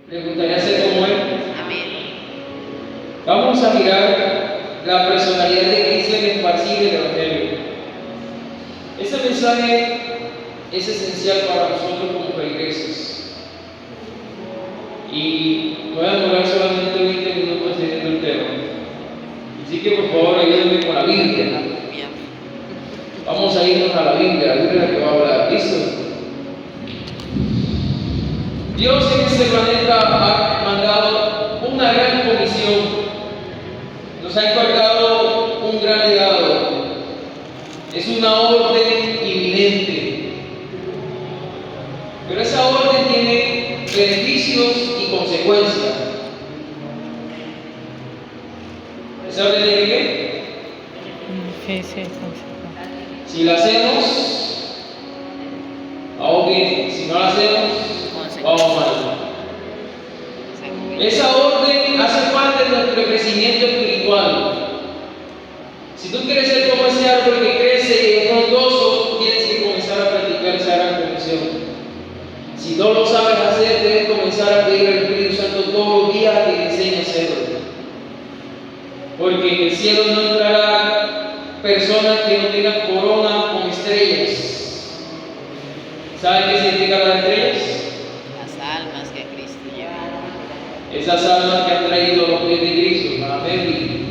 ¿Le gustaría ser como Él? Amén. Vamos a mirar la personalidad de Cristo en esparcir el Evangelio. Ese mensaje es esencial para nosotros como feligreses. Y voy a demorar solamente 20 minutos teniendo el tema. Así que por favor ayúdenme con la Biblia. Vamos a irnos a la Biblia es la que va a hablar. ¿Listo? Dios en este planeta ha mandado una gran comisión. Nos ha encargado un gran legado. Es una orden inminente. Pero esa orden tiene beneficios y consecuencias. ¿Esa orden tiene qué? Sí. Si la hacemos, vamos bien. Si no la hacemos, vamos mal. Esa orden hace parte de nuestro crecimiento espiritual. Si tú quieres ser como ese árbol que crece y es frondoso, tienes que comenzar a practicar esa gran comisión. Si no lo sabes hacer, debes comenzar a pedir al Espíritu Santo todos los días que te enseñe a hacerlo. Porque en el cielo no entrarán personas que no tengan corona con estrellas. ¿Saben qué significan las estrellas? Las almas que Cristo lleva. Esas almas que han traído a los pies de Cristo, amén.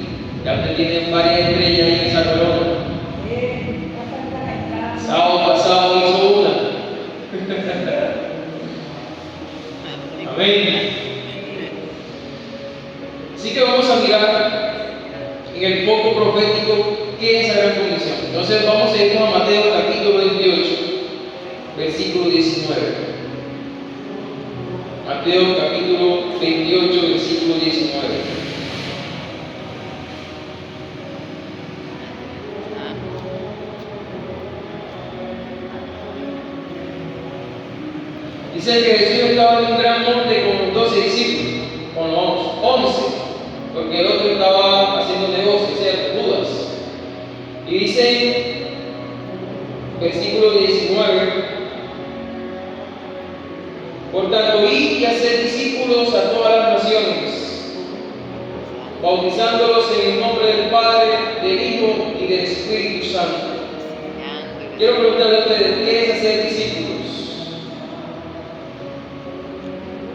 Ya te tienen varias estrellas ahí en esa corona. Sábado pasado hizo una. Amén. Así que vamos a mirar en el foco profético qué es esa gran comisión. Entonces vamos a irnos a Mateo capítulo 28, versículo 19. Mateo capítulo 28, versículo 19. Dice que Jesús estaba en un gran monte con los 12 discípulos, con los 11, porque el otro estaba haciendo negocios, era Judas. Y dice, versículo 19, por tanto, id y haced discípulos a todas las naciones, bautizándolos en el nombre del Padre, del Hijo y del Espíritu Santo. Quiero preguntarle a ustedes, ¿qué es hacer discípulos?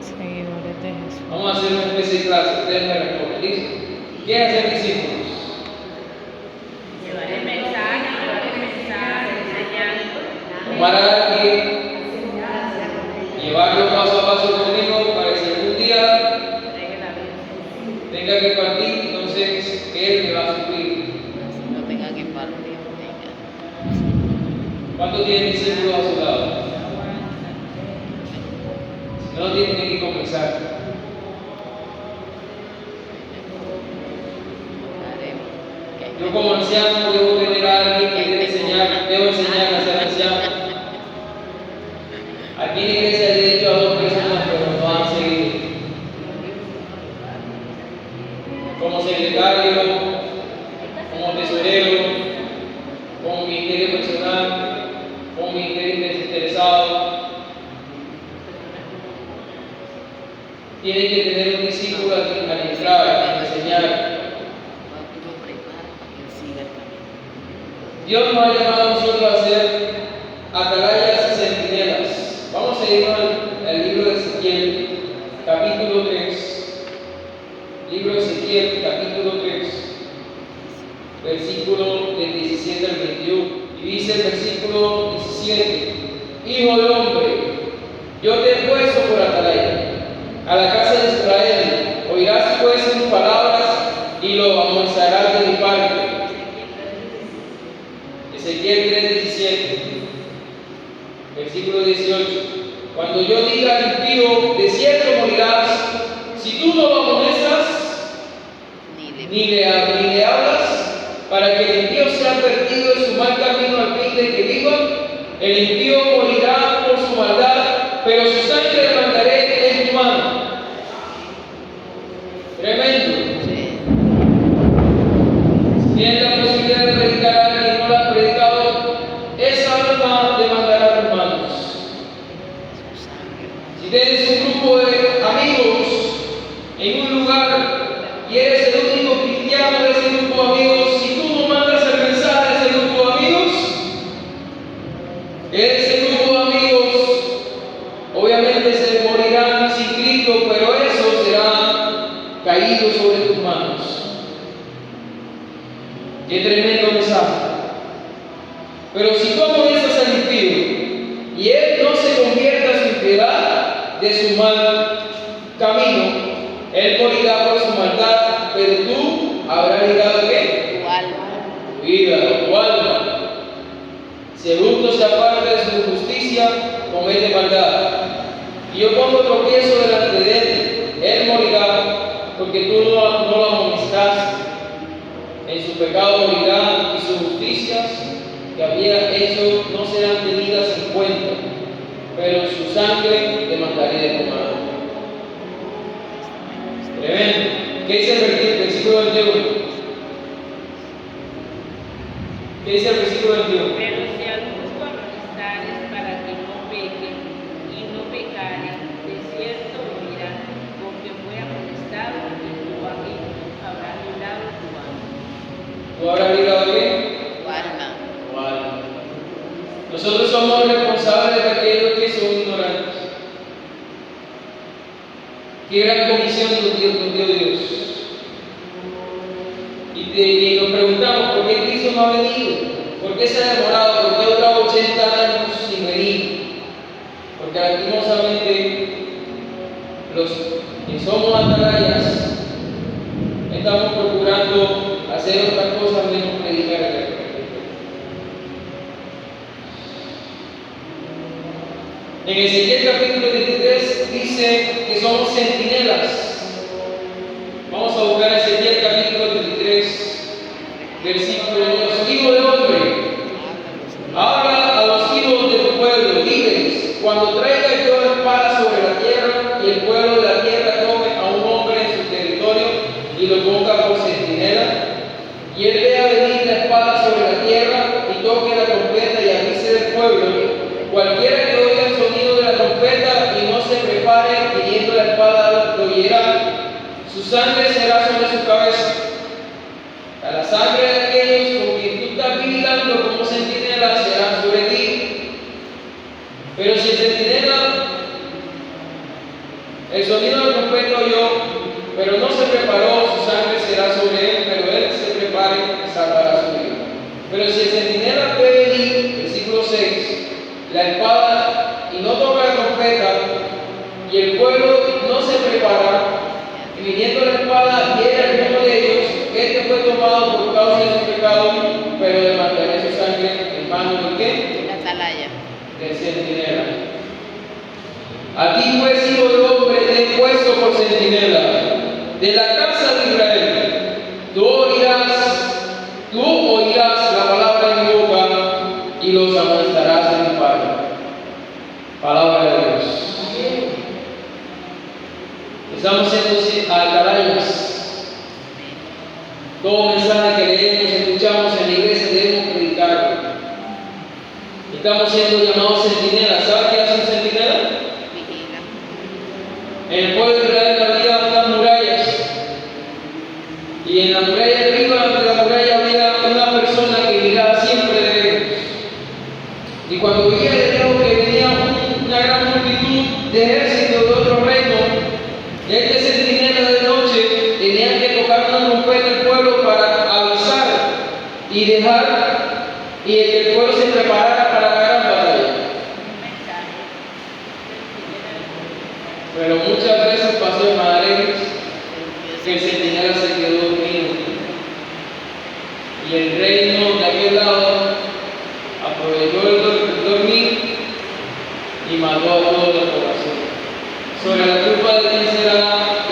Seguidores de Jesús. Vamos a hacer una especie de clase, ustedes me responden, ¿listo? ¿Qué es hacer discípulos? Llevar el mensaje, enseñar. Tomar a alguien, llevarlo paso a paso conmigo para que si algún día tenga que partir, entonces Él me va a suplir. No tenga que partir, ¿Cuántos tienen discípulos a su lado? Si no, tienen que comenzar. Yo como anciano debo tener a alguien que debe enseñar, debo enseñar a ser anciano. Aquí en la iglesia he dicho a 2 personas, pero no han seguido. Como secretario, como tesorero, como ministerio personal, como ministerio desinteresado. Tienen que tener un discípulo a quien administrar, a enseñar. Dios nos ha llamado a nosotros a ser atalayas y centinelas. Vamos a irnos al libro de Ezequiel, capítulo 3. Libro de Ezequiel, capítulo 3, versículo del 17 al 21. Y dice el versículo 17: Hijo del hombre, yo te he puesto por atalaya a la casa de Israel. Oirás pues sus palabras y lo amonestarás de mi parte. Ezequiel 3:17, versículo 18. Cuando yo diga al impío, de cierto morirás, si tú no lo amonestas, ni le hablas, para que el impío sea advertido de su mal camino al fin de que viva, el impío morirá por su maldad, pero su sangre demandaré en tu mano. Tremendo. Si tienes la posibilidad de predicar a alguien y no la has predicado, esa alma demandará a tus manos. Si tienes un grupo de amigos amigos en un lugar y eres el único cristiano de ese grupo de amigos, si tú no mandas el mensaje a ese grupo de amigos, ese grupo de amigos obviamente se morirán sin Cristo, pero esos serán caídos sobre tus manos. Qué tremendo mensaje. Pero si tú amonestas al impío y él no se convierta a su impiedad de su mal camino, él morirá por su maldad, pero tú habrás ligado ¿qué? Tu alma. Tu vida, tu alma. Si el justo se aparta de su justicia, comete maldad. Y yo pongo tropiezo delante de él morirá, porque tú no lo amonestaste. En su pecado morirá y sus justicias que había hecho no serán tenidas en cuenta, pero su sangre te mandaré de tomar. Tremendo. ¿Qué dice el versículo 21? ¿Qué dice el versículo 21? Pero si al justo amonestares para que no peque y no pecare, de cierto morirá, porque fue amonestado y tu amigo habrá librado tu alma. ¿Tú habrás ligado qué? Tu alma. Tu alma. Nosotros somos responsables de aquellos que son ignorantes. Qué gran comisión nos dio Dios. Y nos preguntamos por qué Cristo no ha venido, por qué se ha demorado, por qué ha durado 80 años sin venir. Porque lastimosamente los que somos atalayas estamos procurando hacer otras cosas menos predicar. En Ezequiel capítulo 23 dice que somos centinelas. Vamos a buscar Ezequiel capítulo 23, versículo 2. Hijo de hombre, habla a los hijos de tu pueblo, diles, cuando traiga yo espada sobre la tierra y el pueblo de la tierra tome a un hombre en su territorio y lo ponga por centinela, y él vea venir la espada sobre la tierra y toque la trompeta y avise del pueblo, cualquiera que oiga el sonido de la trompeta y no se prepare teniendo la espada lo hiera, su sangre será sobre su cabeza. A la sangre de aquellos con quien tú estás vigilando como centinela será sobre ti. Pero si el centinela, el sonido de la trompeta oyó, pero no se preparó, su sangre será sobre él, pero él se prepare y salvará su vida. Pero si el centinela ve venir, versículo 6, la espada y no toca la trompeta, y el pueblo no se prepara, y viniendo la espada hiere al uno de ellos, este fue tomado por causa de su pecado, pero de mantener su sangre en manos de qué? La atalaya. Del centinela. A ti pues, hijo de hombre, te he puesto por centinela de la casa de Israel. Tú oirás la palabra de mi boca y los amonestarás en mi palabra. Palabra de Dios. Estamos siendo atalayas. Todo mensaje que leemos, escuchamos en la iglesia debemos predicarlo. Estamos siendo llamados centinelas. ¿Sabe qué hace un centinela? Vigila. En el pueblo de Israel había unas murallas. Y en la muralla de arriba de la muralla había una persona que miraba siempre de ellos. Y cuando veía de lejos que venía una gran multitud de ejércitos de otro reino, y este centinela de noche tenían que tocar una trompeta al pueblo para avisar y dejar y el pueblo se preparara para la gran batalla. Pero muchas veces pasó en Madrid que el centinela se quedó dormido y el reino de aquel lado aprovechó el dormir y mató a toda la población. Sobre la culpa de quién será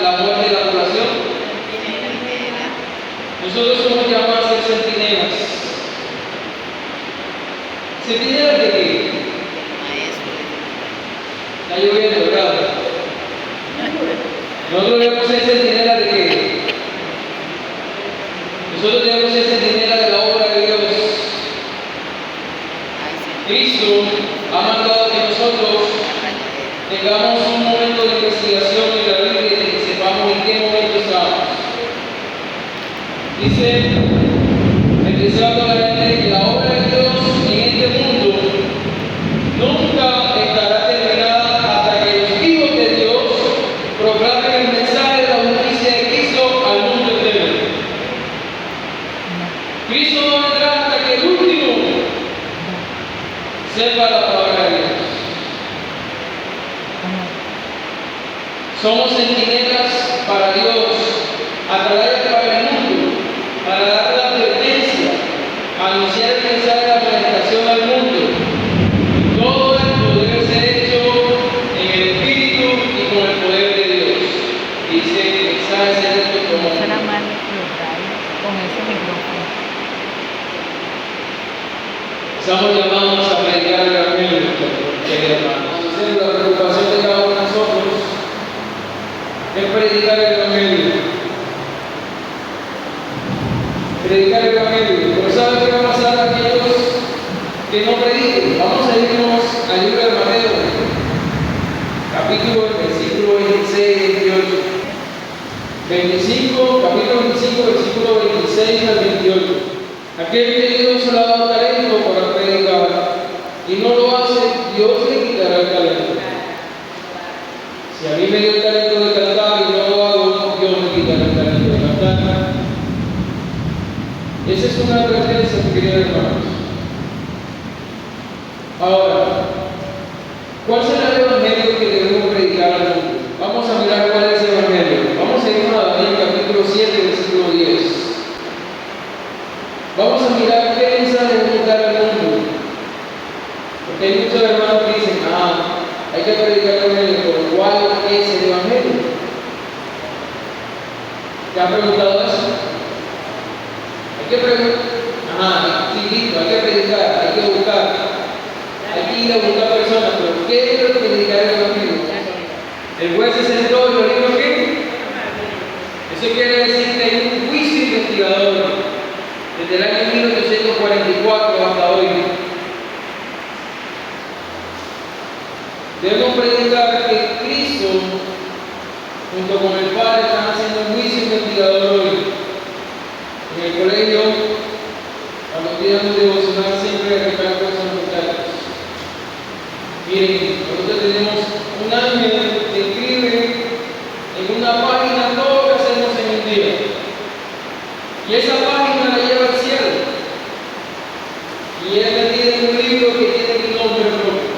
la muerte de la población, nosotros somos llamados a ser centinelas. ¿Centinelas de qué? Maestro. Está lloviendo, ¿verdad? Nosotros debemos ser centinelas de qué? Nosotros debemos ser centinelas de la obra de Dios. Cristo ha mandado que nosotros tengamos un momento de investigación en la vida Somos centinelas para Dios, atalayas para el mundo, para dar la advertencia, anunciar el mensaje de la presentación al mundo. Todo esto debe ser hecho en el Espíritu y con el poder de Dios. Dice el mensaje secreto como Será mal explotar con ese micrófono. estamos llamados a predicar el Evangelio, queridos hermanos. Entonces, la preocupación de cada uno de nosotros es predicar el Evangelio. Predicar el Evangelio. Pero ¿saben qué va a pasar a aquellos que no prediquen? Vamos a irnos al libro de Mateo, versículo 26 y 28. Capítulo 25, versículo 26 al 28. Aquel que Dios le ha dado talento para predicar y no lo hace, Dios le quitará el talento. Si a mí me dio el talento de cantar y no lo hago, Dios me quitará el talento de cantar. Esa es una advertencia, queridos hermanos. Ahora, ¿cuál será el evangelio que debemos predicar al mundo? Vamos a mirar cuál es el evangelio. Vamos a ir a Daniel capítulo 7, versículo 10. Vamos a mirar qué mensaje debemos dar al mundo. Porque hay muchos hermanos que dicen, hay que predicar el evangelio, pero ¿cuál es el evangelio? ¿Te han preguntado eso? Hay que preguntar, sí, listo, hay que predicar, hay que buscar, hay que ir a buscar personas, pero ¿qué es lo que predicar el evangelio? El juez se sentó y lo dijo ¿qué? Eso quiere decir que hay un juicio investigador desde el año 1844 hasta hoy. Debemos predicar que Cristo, junto con el Padre, están haciendo un juicio investigador hoy. En el colegio, cuando estudiamos devocional, siempre recalco esos muchachos. Miren, nosotros tenemos un ángel que escribe en una página todo lo que hacemos en un día. Y esa página la lleva al cielo. Y él me tiene un libro que tiene mi nombre propio.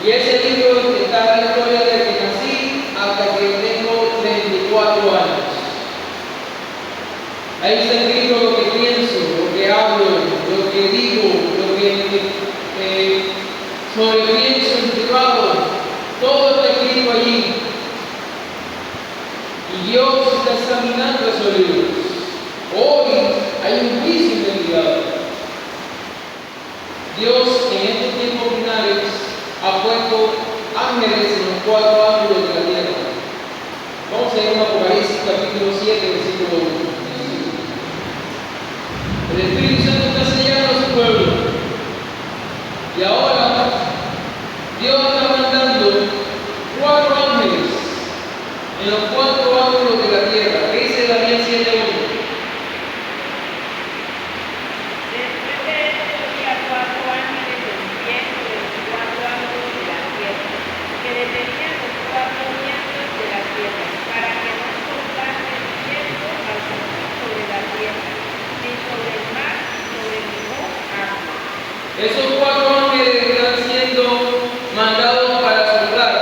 Y ese libro está en la historia desde que nací hasta que tengo 34 años. Ahí está escrito lo que pienso, lo que hablo, lo que digo, lo que sobrepienso en privado. Todo está escrito allí. Y Dios está examinando esos libros. Hoy hay un juicio investigador. Dios en estos tiempos finales ha puesto ángeles en los 4 ángulos de la tierra. Vamos a ir a Apocalipsis capítulo 7, versículo 1. El Espíritu Santo está sellando a su pueblo. Y ahora Dios está mandando 4 ángeles en los 4 ángulos de la tierra. ¿Qué dice Daniel 7:1? Después de esto vi a 4 ángeles en pie sobre los 4 ángulos de la tierra, que detenían los 4 vientos de la tierra, para que no soplase el viento alguno sobre la tierra, ni sobre el mar, ni sobre ningún árbol. Esos 4 ángeles están siendo mandados para soplar.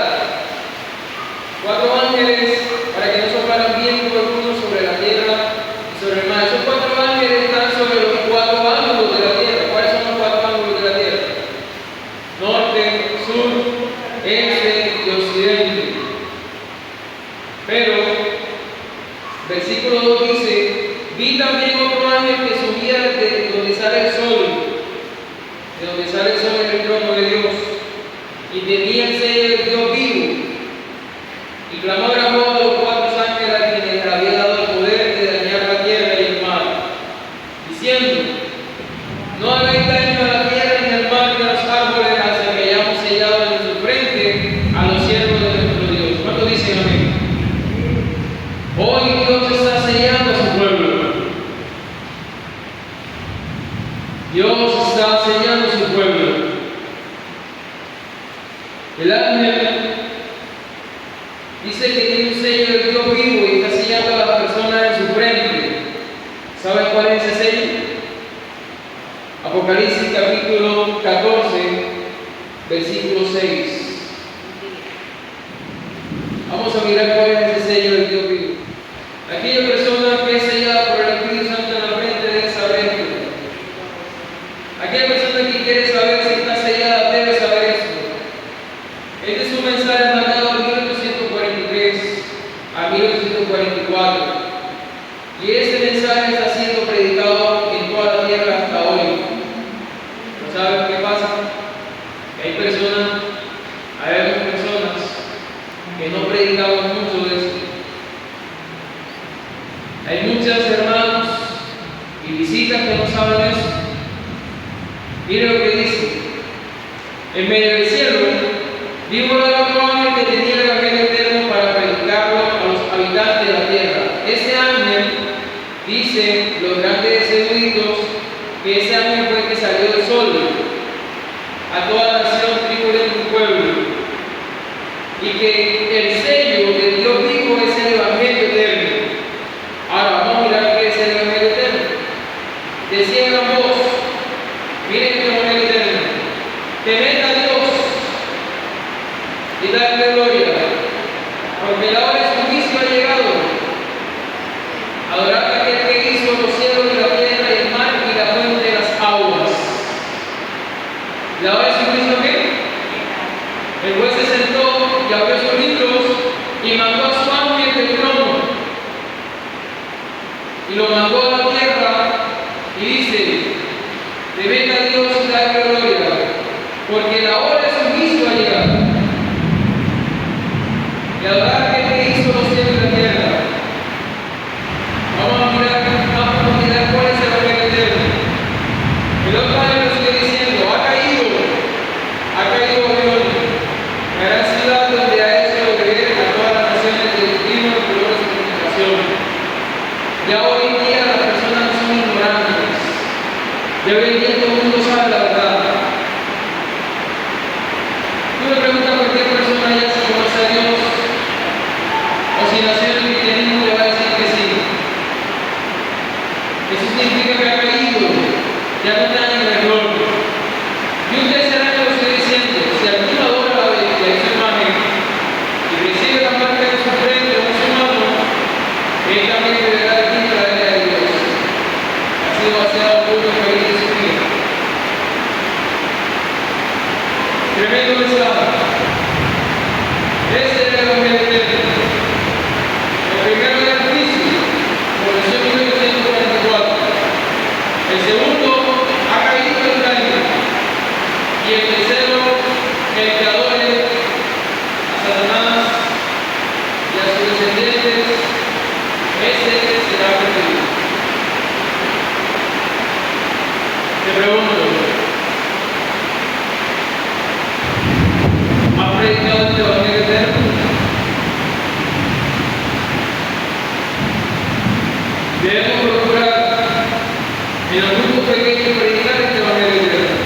4 ángeles para que no soplaran viento alguno sobre la tierra y sobre el mar. Esos 4 ángeles están sobre los 4 ángulos de la tierra. ¿Cuáles son los 4 ángulos de la tierra? Norte, sur, este y occidente. Pero, versículo 2 dice, vi también otro ángel que subía de donde sale el sol, de donde sale el sol en el trono de Dios, y tenía el sello del Dios vivo, y clamó a gran voz a los 4 ángeles a quienes había dado el poder de dañar la tierra y el mar, diciendo, no hagáis daño a la tierra ni al mar ni a los árboles hasta que hayamos sellado en su frente a los siervos de nuestro Dios. ¿Cuántos dicen amén? Hoy Dios está sellando a su pueblo. Dios está sellando a su pueblo. El ángel dice que tiene un sello del Dios vivo y está sellando a las personas en su frente. ¿Saben cuál es ese sello? Apocalipsis capítulo 14, versículo 6. Vamos a mirar cuál es ese sello del Dios vivo. Aquella persona que es sellada por el Espíritu Santo en la frente debe saber esto. Aquella persona que quiere saber si está sellada debe saber esto. Este es un mensaje mandado en 1843 a 1844. Y este mensaje está siendo predicado en toda la tierra hasta hoy. ¿No saben qué pasa? Que hay personas que no predicamos mucho de esto. Hay muchos hermanos y visitas que no saben eso. Miren lo que dice. En medio del cielo, vi volar otro ángel que tenía el evangelio eterno para predicarlo a los habitantes de la tierra. Ese ángel, dice los grandes eruditos, que ese ángel fue el que salió del sol a toda nación, tribu y pueblo. Y que el sello de Dios vivo es el evangelio eterno. Ahora vamos a mirar qué es el evangelio eterno. Decía en la voz, miren el evangelio eterno: temed a Dios y dadle gloria, porque la hora de su juicio ha llegado. Adorad a aquel que hizo los cielos y la tierra y el mar y la fuente de las aguas. La hora de su juicio, ¿qué? El juez se sentó y abrió sus libros y mandó a su ángel del trono y lo mandó a la tierra y dice: temed a Dios y dadle gloria, porque la hora de su juicio ha llegado. Y adorad a aquel que hizo los cielos y la tierra. Vamos a mirar cuál es el evangelio eterno. El otro ángel lo sigue diciendo: ha caído Babilonia, la gran ciudad donde ha hecho beber a todas las naciones del vino de colores y fornicación. Ya hoy en día las personas son ignorantes. Ya hoy en día todo el mundo sabe la verdad. Tú le preguntas a cualquier persona ya si conoce a Dios o si nació en el cristianismo, le va a decir que sí. Eso significa que ha caído, ya no está en el error. Y ustedes serán que lo estoy diciendo: si alguno adora la bestia y su imagen y recibe la marca de su frente o de su mano, él también deberá de ti la ira de Dios. Ha sido vaciado por el país de su vida. Tremendo mensaje. Ese es el evangelio eterno. El primero era el juicio, comenzó en 1944. El segundo, ha caído el reino. Y el tercero, el que adore a Satanás y a sus descendientes, ese será perdido. Te pregunto: ¿has predicado este evangelio eterno? Debemos procurar en los grupos pequeños predicar este evangelio eterno.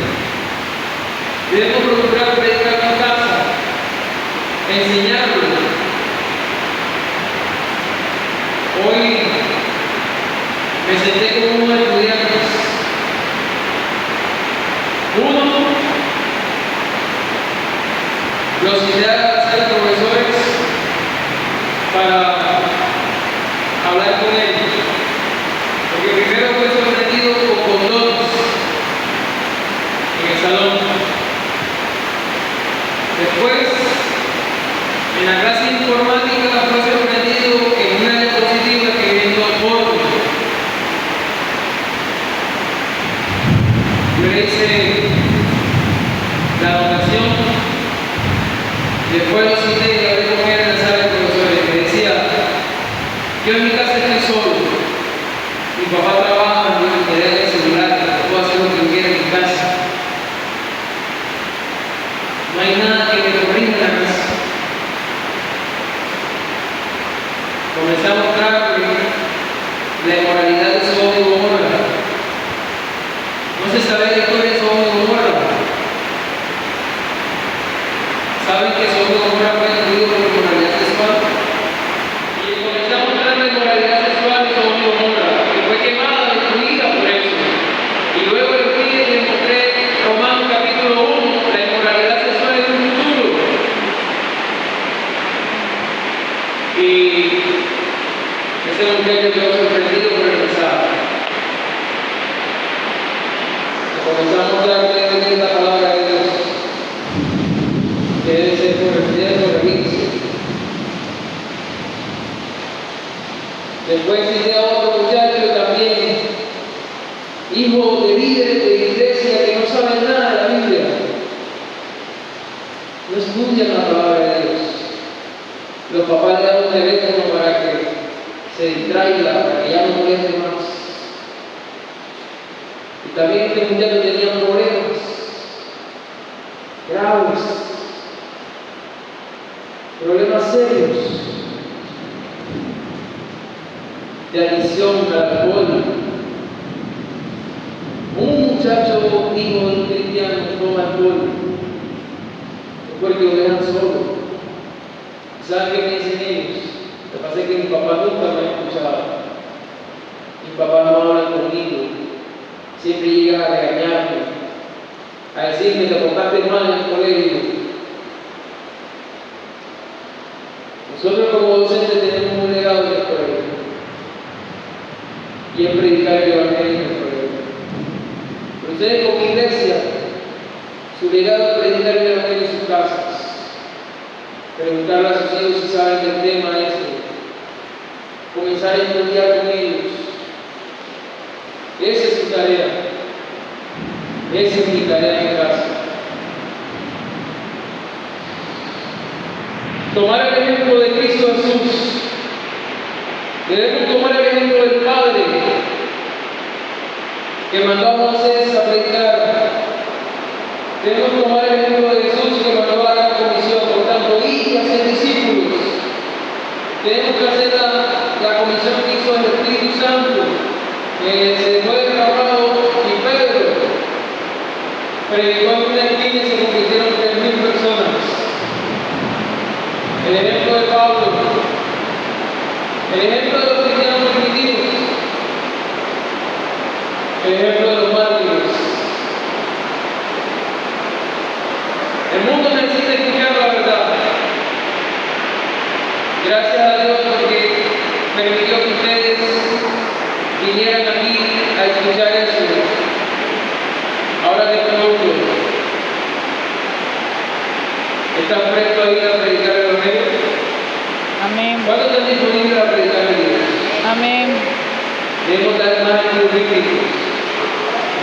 Debemos procurar predicar en casa, enseñarlo. Hoy me senté con unos estudiantes. Uno los cité a ser profesores para hablar con ellos. Porque primero fue sorprendido con dos en el salón. Después, en la clase informática fue sorprendido en una diapositiva que viendo fotos. Yo le hice la anotación, después lo cité y hablé con él en la sala de profesores. Me decía: yo en mi casa estoy solo, mi papá trabaja, me deja el celular, puedo hacer lo que quiera en mi casa. No hay nada que me oprime en la casa. Comencé a mostrarle la inmoralidad de Sodoma y Gomorra. No se sabe la historia de Sodoma y Gomorra. ¿Saben que Sodoma y Gomorra fue destruido por inmoralidad sexual? Y comencé a mostrar la inmoralidad sexual de Sodoma y Gomorra, que fue quemada, destruida por eso. Y luego le fui y le mostré Romanos capítulo 1, la inmoralidad sexual en un futuro. Este muchacho quedó sorprendido por el mensaje. Comenzamos a dar cuenta de la palabra de Dios, que debe ser corregida y corregirse. Después cité a otro muchacho también, hijo de líderes de iglesia que no saben nada de la Biblia. No escuchan la palabra de Dios. Los papás le dan un teléfono para que se distraiga, para que ya no moleste más. Y también este muchacho tenía problemas graves, problemas serios de adicción al alcohol. Un muchacho hijo de un cristiano toma alcohol porque lo dejan solo. ¿Saben qué me dicen ellos? Lo que pasa es que mi papá nunca me ha escuchado. Mi papá no habla conmigo. Siempre llega a regañarme, a decirme que te portaste mal en el colegio. Nosotros como docentes tenemos un legado en el colegio y es predicar el evangelio en el colegio. Pero ustedes como iglesia, su legado es predicar el evangelio en sus casas. Preguntarle a sus hijos si saben del tema este. Comenzar a estudiar con ellos. Esa es su tarea. Esa es mi tarea en casa. Tomar el ejemplo de Cristo Jesús. Debemos tomar el ejemplo del Padre que mandó a Moisés a predicar. Debemos tomar el ejemplo de Jesús que mandó a la gran comisión. Por tanto, ir y hacer discípulos. Tenemos que hacer la comisión que hizo el Espíritu Santo. Se fue derramado y Pedro predicó en una esquina y se convirtieron 3.000 personas. El ejemplo de Pablo, el ejemplo de los cristianos primitivos, el ejemplo de los mártires. El mundo necesita escuchar la verdad. Gracias a Dios porque permitió que ustedes vinieran aquí a escuchar eso. Ahora les pregunto, ¿están prestos a ir a predicar el evangelio? Amén. ¿Cuántos están disponibles a predicar el evangelio? Amén. Debemos dar más ejemplos bíblicos.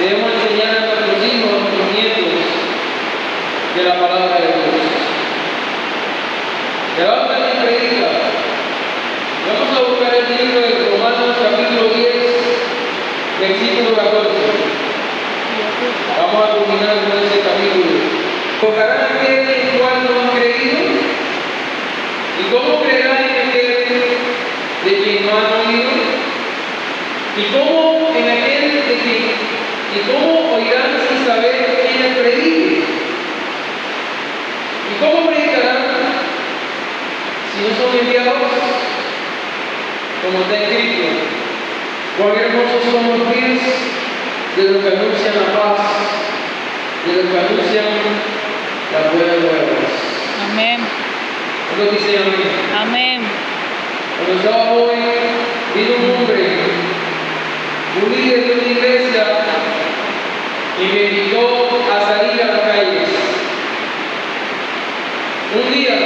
Debemos enseñar a nuestros hijos, a nuestros nietos, de la palabra de Dios. Levántate y predica. Vamos a buscar el libro de Romanos capítulo 10, versículo 14. Vamos a culminar con ese capítulo. ¿Tocarán aquel en el cual no han creído? ¿Y cómo creerán en aquel de quien no han oído? ¿Y cómo en aquel de quien? ¿Y cómo oirán sin saber quién les predique? ¿Y cómo predicarán si no son enviados? Como está escrito, cuán hermosos son los pies de los que anuncian la paz, de los que anuncian las buenas nuevas. Amén. ¿Cuántos dicen amén? Amén. Cuando estaba joven, vino un hombre, un líder de una iglesia, y me invitó a salir a las calles. Un día,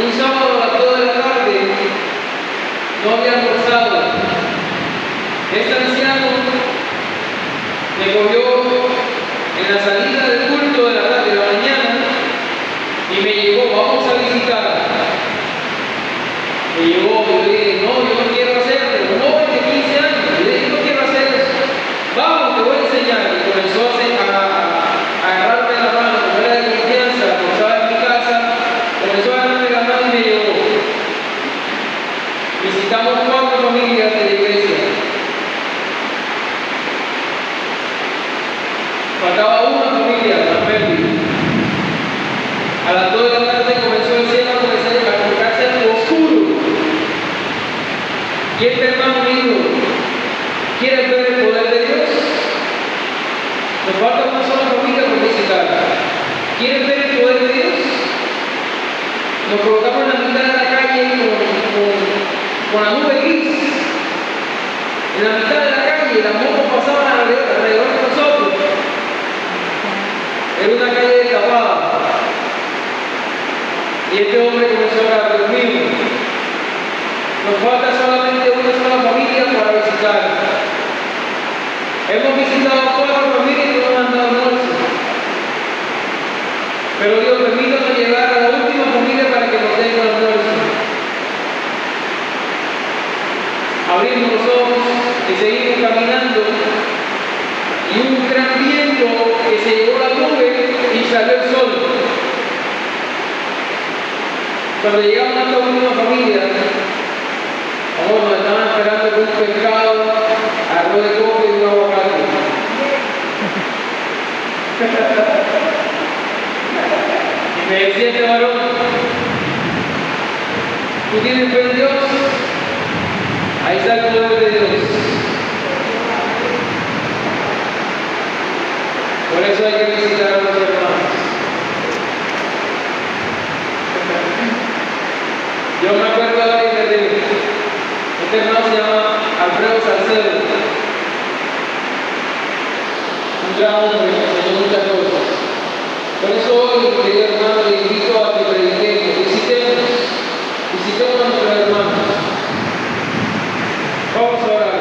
un sábado a las 2 de la tarde, no había almorzado. Este anciano me cogió en la salida del culto de la tarde de la mañana y me llevó, vamos a visitar. Me llevó, yo le dije, no, yo no quiero hacerlo, un joven de 15 años, yo le dije, no quiero hacer eso. Vamos, te voy a enseñar. Y comenzó a agarrarme la mano, como era de confianza, como estaba en mi casa, comenzó a agarrarme la mano y me llevó. Visitamos 4 familias de la iglesia. Faltaba una familia, la Melvin. A las 2 de la tarde comenzó el cielo a colocarse oscuro. Y este hermano dijo, ¿quieres ver el poder de Dios? Nos falta una sola familia por visitar. ¿Quieres ver el poder de Dios? Nos colocamos en la mitad de la calle con con la nube gris, en la mitad de la calle, las motos pasaban alrededor de nosotros. Era una calle destapada. Y este hombre comenzó a hablar: Dios mío, nos falta solamente una sola familia para visitar. Hemos visitado 4 familias y no nos han dado almuerzo. Pero Dios, permítanos llegar a la última familia para que nos den el almuerzo. Abrimos los ojos y seguimos caminando. Y un gran viento que se llevó la nube y salió el sol. Cuando llegamos a esta última familia, nos estaban esperando con un pescado, arroz de coco y un aguacate. Y me decía este varón: ¿tú tienes fe en Dios? Ahí está el poder de Dios. Por eso hay que visitar a los hermanos. Yo me acuerdo ahora de este hermano, se llama Alfredo Salcedo. Un gran hombre, me enseñó muchas cosas. Por eso hoy, querido hermano, le invito a que prediquemos, visitemos a nuestros hermanos. Vamos a orar.